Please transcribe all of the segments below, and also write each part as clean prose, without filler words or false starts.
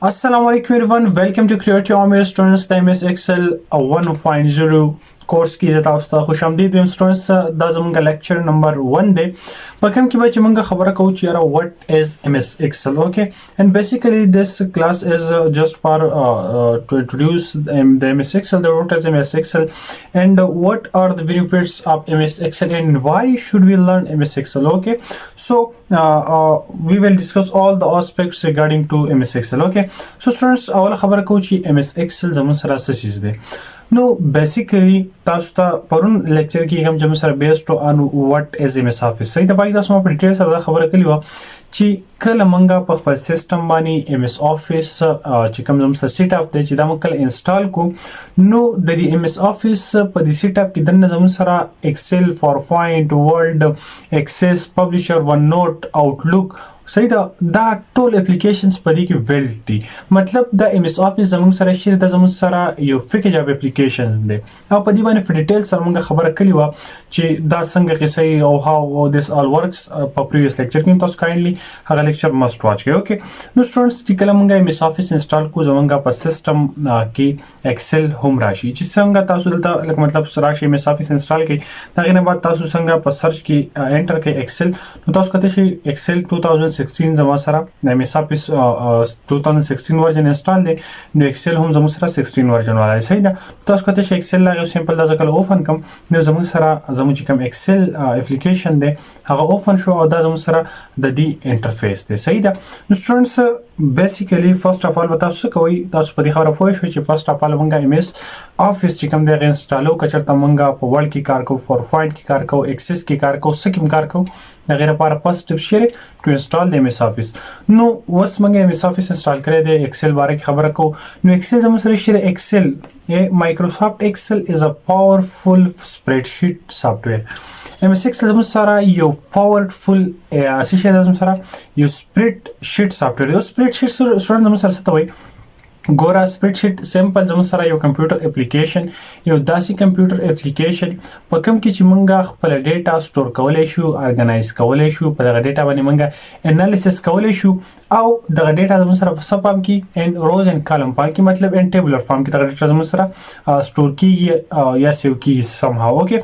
Assalamu alaikum everyone. Welcome to Create Your Amir Students the MS Excel 1.0 कोर्स की इजाज़त आवस्ता खुशामदीद वेम स्टूडेंट्स दा ज़मंगा लेक्चर नंबर 1 दे पकम की बच्चे मंगा खबर को Chiara what is MS Excel. Okay, and basically this class is just for to introduce the MS Excel, the what is MS Excel, and what are the benefits of MS Excel and why should we learn MS Excel. Okay, so we will discuss all the aspects regarding to MS Excel. Okay, so students अवल खबर को ची MS Excel ज़मन सरा चीज़ दे. No, basically تاسو ته پرون لیکچر کې هم چې سره بیسډ ان وات از ام اس افیس صحیح د باقي تاسو په ډیټیل سره خبره کړې و چې کله منګه په خپل سیستم باندې ام اس افیس چې کوم سره سیټ اپ دی چې دا موږ کله انسټال کو نو د ام اس افیس په دې سیټ اپ کې د نظم سره ایکسل پاورپوینټ ورډ ایکسس پبلشر ون نوٹ آوټلوک صحیح دا ټول اپلیکیشنز په دې کې ویل دي مطلب د ام اس افیس زموږ سره شیر د زموږ سره یو فکر جاب اپلیکیشنز دي او په دې باندې په ډیټیل سره موږ خبره کړې و چې دا څنګه قصې او هاو دیس all works په پریویس لیکچر کې تاسو کایندلی هغه لیکچر مست واچ کړئ اوکې نو سټوډنټس چې کله موږ ام اس افیس انسټال کو زموږ په سیستم کې ایکسل هم راشي چې څنګه تاسو دلته لکه مطلب راشي ام اس افیس انسټال کړئ دا غنه بعد تاسو څنګه په سرچ کې انټر کړئ ایکسل نو تاسو کته شي ایکسل 2016 زما سره د ام اس افیس 2016 ورژن انسټال دی نو ایکسل هم زما سره 16 ورژن والا صحیح ده تاسو کته شي ایکسل لا سمپل دا ځکه اوپن کوم نو زموږ سره زموږ چې کوم ایکسل اپلیکیشن دی هغه اوپن شو او دا زموږ سره د دې انټرفیس دی صحیح ده نو سټوډنټس بیسیکلی فرست اف ال تاسو کوي تاسو په دې خبره پوه شئ چې فرست اف ال موږ ام اس افیس چې کوم دی انسټالو کچرته موږ په ورډ کې کار کوو پاورپوینټ کې کار کوو ایکسس کې کار کوو سکیم کار کوو د غیر لپاره فرست سټپ شری ټو انسټال د ام اس افیس نو وس موږ ام اس افیس انسټال کړی دی ایکسل باره کې خبره کوو نو ایکسل زموږ سره شری ایکسل Microsoft Excel is a powerful spreadsheet software. MS Excel زموږ سره یو powerful څه شی زموږ سره یو spreadsheet software یو spreadsheet سره زموږ سره څه وایي ګوره spreadsheet سمپل زموږ سره یو کمپیوټر اپلیکیشن یو داسې کمپیوټر اپلیکیشن په کوم کې چې موږ خپل ډیټا سٹور کولای شو ارګنایز کولای شو په دغه ډیټا باندې موږ انالیسس کولای شو او دغه ډیټا زموږ سره په فارم کې ان روز ان کالم فارم کې مطلب ان ټیبلر فارم کې دغه ډیټا زموږ سره سٹور کیږي یا سیو کیږي سم هاو اوکې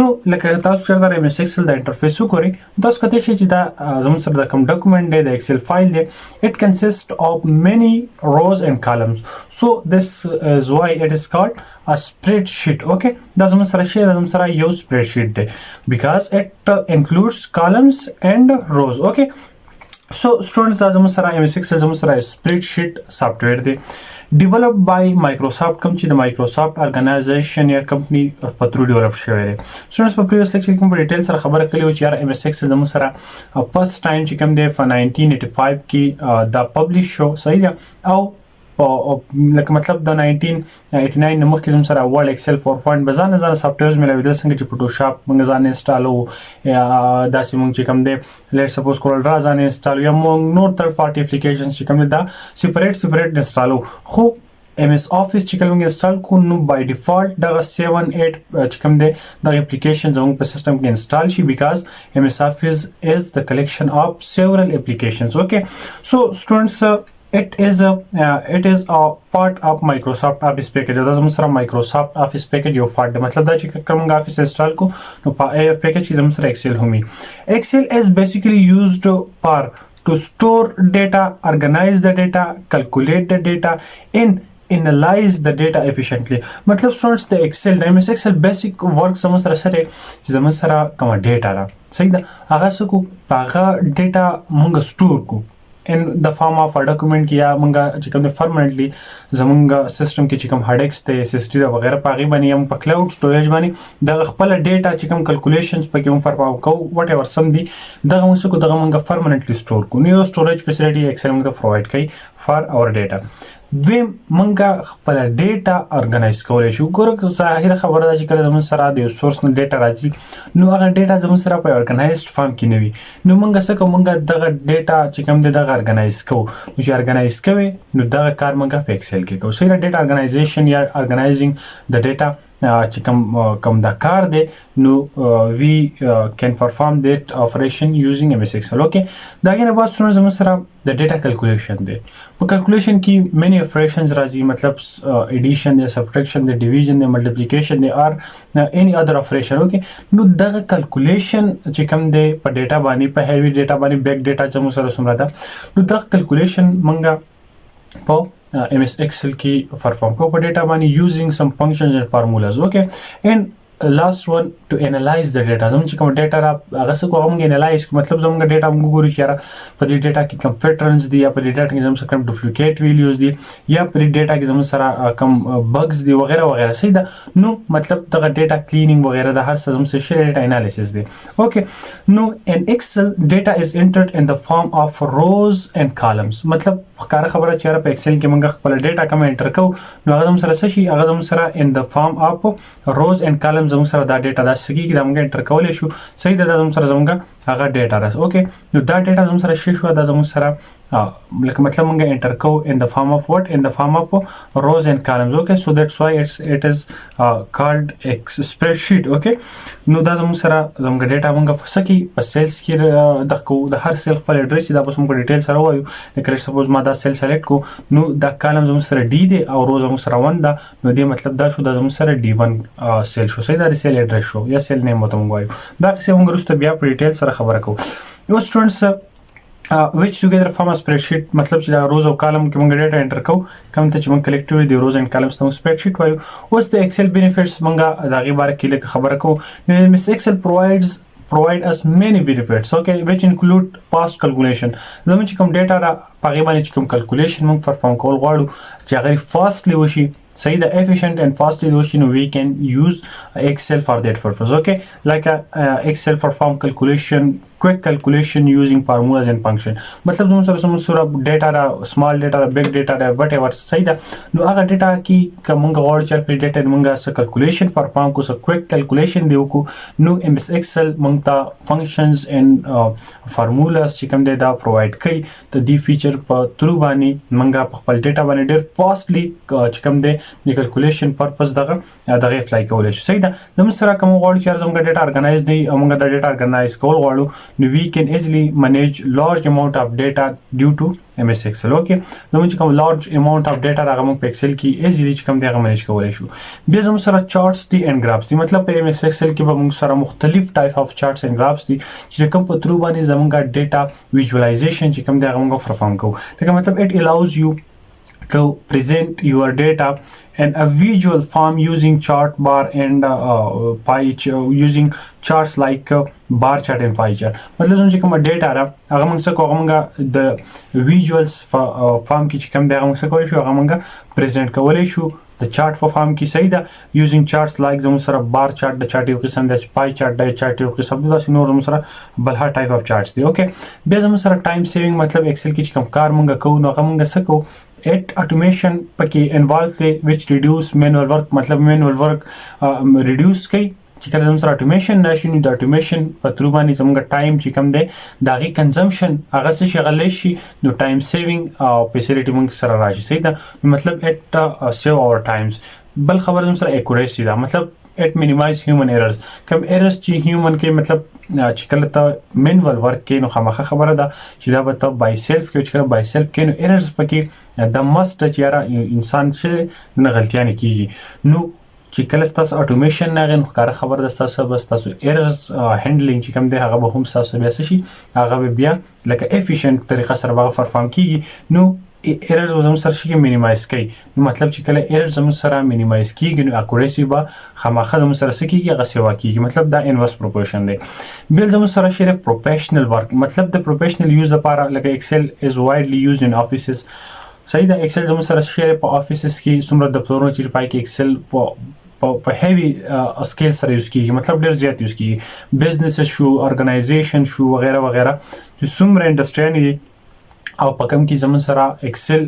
نو لکه تاسو چې د ام اس ایکسل د انټرفیس وګورئ تاسو کته شي چې دا زموږ سره د کوم ډاکومنت دی د ایکسل فایل دی it consists of many rows and columns so this is why it is called a spreadsheet okay دا زموږ سره شی دا زموږ سره یو spreadsheet دی because it includes columns and rows okay so students دا زموږ سره ام اس ایکسل زموږ سره spreadsheet software دی developed by Microsoft کوم چې د Microsoft organization یا کمپنی په تھرو ډیولپ شوی دی students په پریویس لیکچر کې کوم ډیټیل سره خبره کړې و چې یار ام اس ایکسل زموږ سره فرست ټایم چې کوم دی په 1985 کې دا پبلش شو صحیح ده او لکه مطلب د 1989 نمخ کې زم سره ورډ ایکسل پاورپوینټ بزانه ځان سافټویرز ملوي د څنګه چې فوټوشاپ موږ ځان انسټالو داسې موږ چې کوم دی لیټ سپوز کورل را ځان انسټالو یا موږ نور تھرډ پارټي اپلیکیشنز چې کوم دی دا سپریټ انسټالو خو ام اس افیس چې کوم انسټال کو نو بای ډیفالت دا 7 8 چې کوم دی دا اپلیکیشن زموږ په سیستم کې انسټال شي بیکاز ام اس افیس از د کلیکشن اف several applications okay so students it is a part of Microsoft Office package دا زموږ سره Microsoft Office package یو فارټ مطلب دا چې کوم Office انسټال کو نو په package کې زموږ سره Excel همي Excel is basically used for to store data organize the data calculate the data and analyze the data efficiently مطلب students the Excel the MS Excel basic work زموږ سره چې زموږ سره کوم ډیټا را صحیح ده هغه څه کو هغه ډیټا موږ سٹور کو in the form of a document کې یا موږ چې کوم پرمننټلی زموږ سیستم کې چې کوم هارد ډیسک ته اس اس ډي وغیرہ پاغي باندې هم په کلاود سټوریج باندې د خپل ډیټا چې کوم کیلکولیشنز پکې هم فرپاو کو وات ایور سم دي دغه موږ کو دغه موږ پرمننټلی سٹور کو نیو سټوریج فیسیلیټي ایکسل موږ پرووایډ کوي فار اور ډیټا دویم موږ خپل ډیټا ارګنایز کولای شو ګوره ظاهر خبره ده چې کله زموږ سره د سورس نه ډیټا راځي نو هغه ډیټا زموږ سره په ارګنایزډ فارم کې نه وي نو موږ څه کوو موږ دغه ډیټا چې کوم دی دغه ارګنایز کوو نو چې ارګنایز کوي نو دغه کار موږ په ایکسل کې کوو صحیح ډیټا ارګنایزیشن یا ارګنایزینګ د ډیټا چې کوم دا کار دی نو وی کین پرفارم دیٹ operation using MS Excel. اوکې دا غینه بعد څونه زموږ سره د ډیټا کیلکولیشن دی. په کیلکولیشن کې many operations راځي مطلب ایډیشن دی, سبټریکشن دی, ډیویژن دی, ملټیپلیکیشن دی اور any other operation. اوکې نو دغه کیلکولیشن چې کوم دی په ډیټا باندې په هیوی ډیټا باندې بیگ ډیټا چې موږ سره څومره ده نو دغه کیلکولیشن موږ په MS Excel کې پرفارم کوو په ډیټا باندې using some functions and formulas. Okay and last one to analyze the data. زموږ چې کوم ډیټا را هغه څه کوم انالایز مطلب زموږ ډیټا موږ ګورو چې یاره په دې ډیټا کې کوم پیټرنز دي یا په دې ډیټا کې زموږ سره کوم ډوپلیکیټ ویلیوز دي یا په دې ډیټا کې زموږ سره کوم بګز دي وغیرہ وغیرہ. صحیح ده نو مطلب دغه ډیټا کلینینګ وغیرہ د هر څه زموږ سره ډیټا انالیسس دی. اوکې نو in Excel data is entered in the form of rows and columns. مطلب ښکاره خبره چې یاره په ایکسل کې موږ خپل ډیټا کوم انټر کوو نو هغه زموږ سره څه شي هغه زموږ سره in the form of rows and columns زموږ سره دا ډیټا داسې کېږي دا موږ انټر کولی شو. صحیح ده دا زموږ سره زموږ هغه ډیټا ده. اوکې نو دا ډیټا زموږ سره شي شوه دا زموږ سره لکه مطلب موږ انټر کوو in the form of what in the form of rows and columns. Okay so that's why it is called a spreadsheet. Okay نو دا زموږ سره زموږ ډیټا موږ فسکی په سیلز کې د کو د هر سیل خپل اډرس دا بس موږ ډیټیل سره وایو. لکه سپوز ما دا سیل سلیکټ کو نو دا کالم زموږ سره ډی دی او رو زموږ سره 1 ده نو دې مطلب دا شو دا زموږ سره D1 سیل شو. صحیح دا سیل اډرس شو یا سیل نیم وته موږ وایو. دا څه موږ وروسته بیا په ډیټیل سره خبره کوو. یو سټوډنټس which together form a spreadsheet مطلب چې دا روز او کالم کې موږ ډیټا انټر کوو کوم ته چې موږ کلیکټیولی دی روز اینڈ کالمز ته spreadsheet وایو. اوس د ایکسل بینیفټس موږ دا غي باره کې لکه خبره کوو. MS Excel provide us many benefits. Okay which include past calculation. زموږ چې کوم ډیټا را پغې باندې چې کوم کیلکولیشن موږ پرفارم کول غواړو چې هغه فاستلی وشي صحیح the efficient and fastly you know we can use Excel for that purpose. Okay like Excel perform calculation quick calculation using formulas and function. مطلب زموږ سره ډیټا را سمال ډیټا را بیگ ډیټا را وټ ایور صحیح ده نو هغه ډیټا کې کوم غواړو چې په ډیټا موږ څه کیلکولیشن پرفارم کو څه کویک کیلکولیشن دی وکړو نو MS Excel موږ ته فنکشنز and formulas چې کوم دی دا پرووایډ کوي ته دی فیچر په ترو باندې موږ په خپل ډیټا باندې ډیر فاستلی چې کوم دی د کیلکولیشن پرپس دغه اپلای کولای شو. صحیح ده زموږ سره کوم غواړو چې زموږ ډیټا ارګنایز دی موږ دا ډیټا ارګنایز کول غواړو نو we can easily manage large amount of data due to MS Excel. Okay زموږ چې کوم large amount of data راغلی موږ په ایکسل کې easily چې کوم دی هغه منیج کولای شو. بیا زموږ سره charts دي and graphs دي مطلب په MS Excel کې به موږ سره مختلف type of charts and graphs دي چې کوم په ترو باندې زموږ data visualization چې کوم دی هغه موږ پرفارم کوو. لکه مطلب it allows you to present your data in a visual form using chart bar and using charts like bar chart and pie chart. مطلب چې کوم ډیټا را هغه موږ څه کوو موږ د ویجوالز فارم کې چې کوم دی هغه موږ څه کولی شو هغه موږ پریزنټ کولی شو د چارت په فارم کې. صحیح ده یوزینګ چارټس لایک زموږ سره بار چارت د چارت یو قسم دی پای چارت د چارت یو قسم دی داسې نور زموږ سره بل هر ټایپ اف چارټس دي. اوکې بیا زموږ سره ټایم سیوینګ مطلب ایکسل کې چې کوم کار موږ کوو نو هغه موږ څه کوو ایٹ automation پکې انوالو دی which reduce manual work مطلب manual work reduce کوي چې کله زموږ سره automation نشي نو د automation په ترو باندې زموږ ټایم چې کوم دی د هغې کنزمپشن هغه څه شي غلی شي نو ټایم سیوینګ او فیسیلیټي موږ سره راشي. صحیح ده مطلب اټ سیو اور ټایمز. بل خبر زموږ سره ایکوریسي ده مطلب اټ مینیمایز هیومن ایررز کوم ایررز چې هیومن کې مطلب چې کله ته مینوال ورک کې نو خامخا خبره ده چې دا به ته بای سیلف کې چې کله بای سیلف کې نو ایررز پکې د مست چې یاره انسان چې نه غلطیاں کیږي نو چې کله تاسو اټومیشن نه غن ښکاره خبر د تاسو بس تاسو ایررز هندلینګ چې کوم دی هغه به هم تاسو بیا شي هغه به بیا لکه افیشنت طریقه سره به پرفارم کیږي نو ایررز زموږ سره شي مینیمایز کوي نو مطلب چې کله ایررز زموږ سره مینیمایز کیږي نو اکوریسی به خامخا زموږ سره سکیږي هغه سیوا کیږي مطلب دا انورس پروپورشن دی. بل زموږ سره شي پروفیشنل ورک مطلب د پروفیشنل یوز لپاره لکه ایکسل از وایډلی یوزډ ان افیسز. صحیح ده ایکسل زموږ سره شي په افیسز کې څومره دفترونه چې پای کې ایکسل په هیوی سکیل سره یوز کیږي مطلب ډیر زیات یوز کیږي بزنس شو ارګنایزیشن شو وغیرہ وغیرہ چې څومره انډسټری نه او په کوم کې زمون سره ایکسل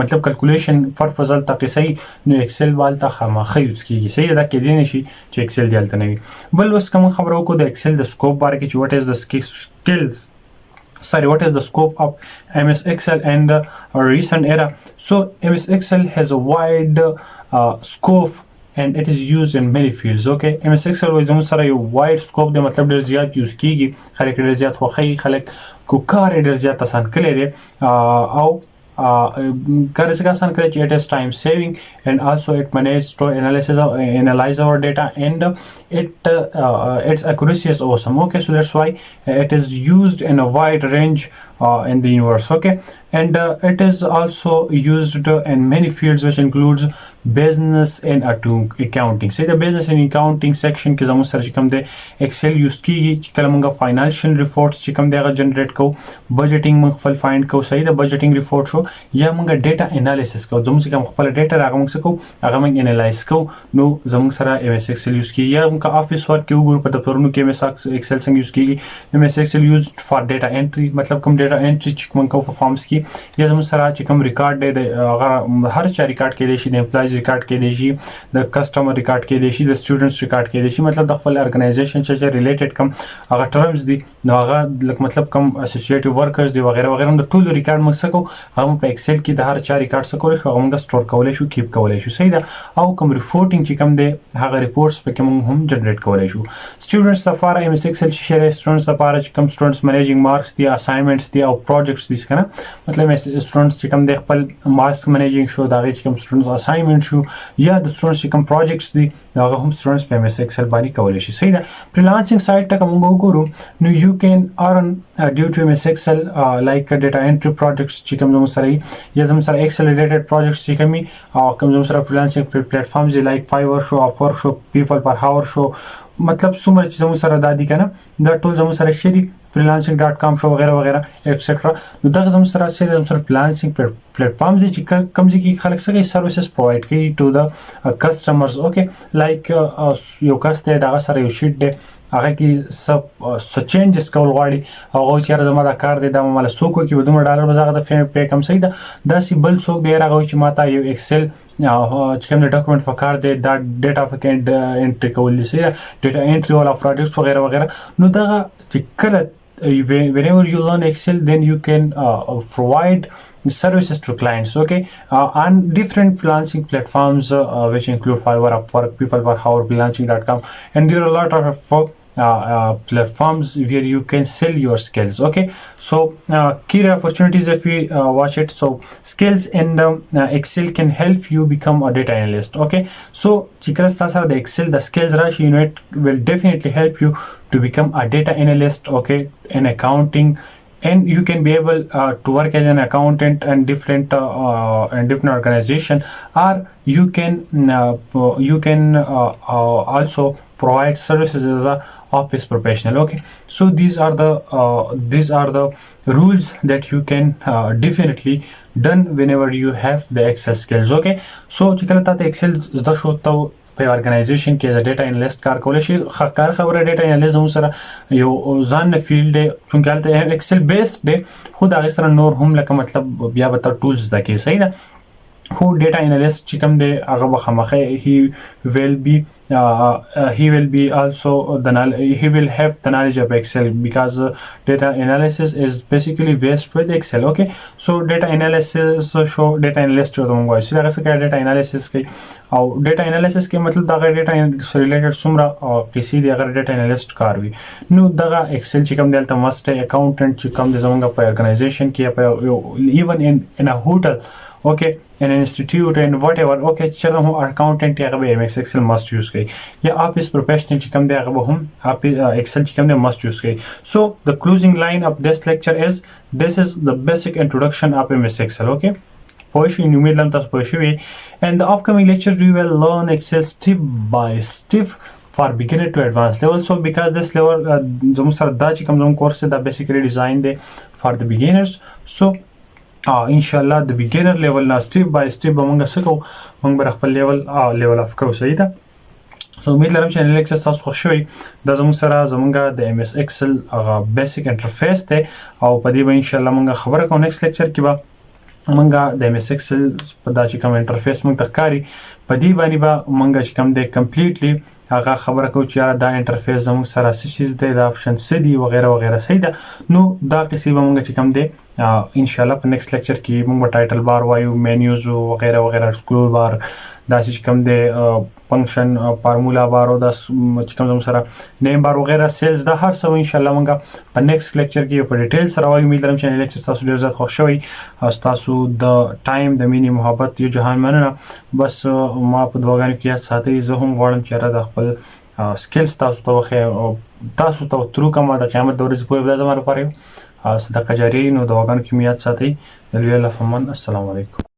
مطلب کیلکولیشن پرپز ته قصې نو ایکسل والته خامخا یوز کیږي. صحیح ده کې دی نشي چې ایکسل دیالته نه وي. بل اوس کوم خبرو کو د ایکسل د سکوپ باره کې چې what is the scope of MS Excel and recent era. So MS Excel has a wide scope and it is used in many fields. Okay, MS Excel وایي زموږ سره یو wide scope دی، مطلب ډېر زیات یوز کیږي، خلک ډېر زیات خوښوي، خلک کو کار یې ډېر زیات اسان کړی دی او کار څنګه آسان کړی چې it is time saving and also it manage store analyze our data and its accuracy is awesome. Okay, so that's why it is used in a wide range in the universe. Okay, and it is also used in many fields which includes business and accounting. Say the business and accounting section کې زموږ سره چې کوم دی Excel use کیږي چې کله موږ financial reports چې کوم دی هغه generate کوو، budgeting موږ خپل find کوو، صحیح د budgeting report شو، یا موږ data analysis کوو، زموږ چې کوم خپل data هغه موږ څه کوو هغه موږ analyze کوو، نو زموږ سره MS Excel use کیږي. یا موږ office work کې وګورو په دفترونو کې MS Excel څنګه use کیږي. MS Excel used for data entry، مطلب کوم data entry چې موږ کوو په forms کې، یا زموږ سره چې کوم ریکارډ دی هغه هر چا ریکارډ کېدی شي، د امپلایز ریکارډ کېدی شي، د کسټمر ریکارډ کېدی شي، د سټوډنټس ریکارډ کېدی شي، مطلب د خپل ارګنایزیشن چې ریلیټډ کوم هغه ټرمز دي نو هغه مطلب کوم اسوسییټیو ورکرز دي وغیرہ وغیرہ، د ټولو ریکارډ موږ څه کوو هغه په ایکسل کې د هر چا ریکارډ څه کولی شو هغه موږ سټور کولی شو، کیپ کولی شو، صحیح ده. او کوم ریپورټینګ چې کوم دی هغه ریپورټس پکې موږ هم جنریټ کولی شو. سټوډنټس لپاره MS Excel چې شری سټوډنټس لپاره چې کوم سټوډنټس منیجینګ مارکس دي، اساینمنټس دي او پروجیکټس دي کنه، مطلب سټوډنټس چې کوم د خپل مارکس منیجینګ شو دا چې کوم سټوډنټس اساینمنټ شو یا د سټوډنټس چې کوم پروجیکټس دي هغه هم سټوډنټس په MS Excel باندې کولی شي، صحیح ده. فریلانسینګ سایت ته کوم وګورو نو یو کین ارن due to MS Excel like data entry projects چې کوم زموږ سره یا زموږ سره Excel related projects چې کومي او کوم زموږ سره freelancing platforms like Fiverr شو، Upwork شو، people per hour شو، مطلب څومره چې زموږ سره دادي کنه دا ټول زموږ سره شری freelancing.com شو وغیرہ وغیرہ ایکسټرا. نو دغه زموږ سره freelancing پلیټفارمز دي چې کوم ځای کې خلک څنګه سروسز پرووایډ کوي ټو د کسټمرز. اوکې لایک یو کس دی دغه سره یو شیټ دی هغه کې څه چینجز کول غواړي هغه چېرې زما دا کار دی دا مله څوک کوي به $2 به زغه د پی کم، صحیح ده. داسې بل څوک دی هغه چې ماته یو ایکسل چې کوم ډاکومنټ فکر دی دا ډیټا فکینډ انټری کول دي، صحیح ده، ډیټا انټری والا پروجیکټس وغیرہ وغیرہ. نو دغه چې کله whenever you learn Excel then you can provide services to clients. Okay, on different freelancing platforms which include Fiverr, Upwork, people per hour, freelancing.com, and there are a lot of platforms where you can sell your skills. Okay, so key opportunities if we watch it. So skills in Excel can help you become a data analyst. Okay, so chikras tasar the Excel the skills rush unit will definitely help you to become a data analyst. Okay, in accounting, and you can be able to work as an accountant and different organization, or you can also provide services as a office professional. Okay, so these are the rules that you can definitely done whenever you have the Excel skills. Okay, so چې کله تاسو Excel زده شو ته په ارګنایزیشن کې د ډیټا انالیست کار کولای شي. کار خبره ډیټا انالیزم سره یو ځان فیلډ دی چې هلته Excel بیسډ دی، خو دا غي سره نور هم لکه مطلب بیا به تر ټولز زده کې، صحیح ده. who data analyst چې کوم دی هغه به خامخې he will be also he will have the knowledge of Excel because data analysis is basically based with Excel. Okay, so data analysis show data analyst ته موږ وایو چې هغه څه data analysis کوي او data analysis کې مطلب دا data related څومره کیسې دی هغه data analyst کار وي. نو دغه Excel چې کوم دی هلته must accountant چې کوم دی زموږ په ارګنایزیشن کې even in a hotel, okay, in an institute and whatever, okay, چرته هم accountant هغه به MS Excel must use کوي یا office professional چې کوم دی هغه به هم Excel چې کوم دی must use کوي. So the closing line of this lecture is this is the basic introduction of MS Excel. Okay, پوښښ امید لرم تاسو پوه شئ. And the upcoming lectures we will learn Excel step by step for beginner to advanced level. So because this level زموږ سره دا چې کوم زموږ کورس دی دا basically designed دی for the beginners. So inshallah the beginner level na step by step موږ څه کوو موږ به خپل level اف کوو، صحیح ده. سو امید لرم چې نن لیکچر تاسو خوښ شوی. دا زموږ سره زموږ د MS Excel هغه بیسیک انټرفیس دی او په دې به انشاءالله موږ خبره کوو نیکسټ لیکچر کې به موږ د MS Excel په دا چې کوم انټرفیس موږ ته ښکاري په دې باندې به موږ چې کوم دی کمپلیټلی هغه خبره کوو چې یاره دا انټرفیس زموږ سره څه چیز دی، دا اپشن څه دي وغیره وغیره، صحیح ده. نو دا کیسې به موږ چې کوم دی ان شاء الله په نیکست لیکچر کې موږ ټایټل بار وایو، مینیوز وغیرہ وغیرہ، سکرول بار، داسې چې کوم دی فنکشن فارمولا بار او داس چې کوم سره نیم بار وغیرہ سیلز دا هر څه ان شاء الله موږ په نیکست لیکچر کې په ډیټیل سره وایو. امید لرم چې لیکچر تاسو ډیر زیات خوښ شوی او تاسو د ټایم د مینی محبت یو جهان مننه. بس ما په دواګانو کې یاد ساتئ. زه هم غواړم چې را د خپل سکلز تاسو ته وخی او تاسو ته ترو کوم د قیامت د ورځې پورې بل زموږ لپاره صدقه جاریه نو دواګانو کې یاد ساتئ. د لوی الله فمن. السلام علیکم.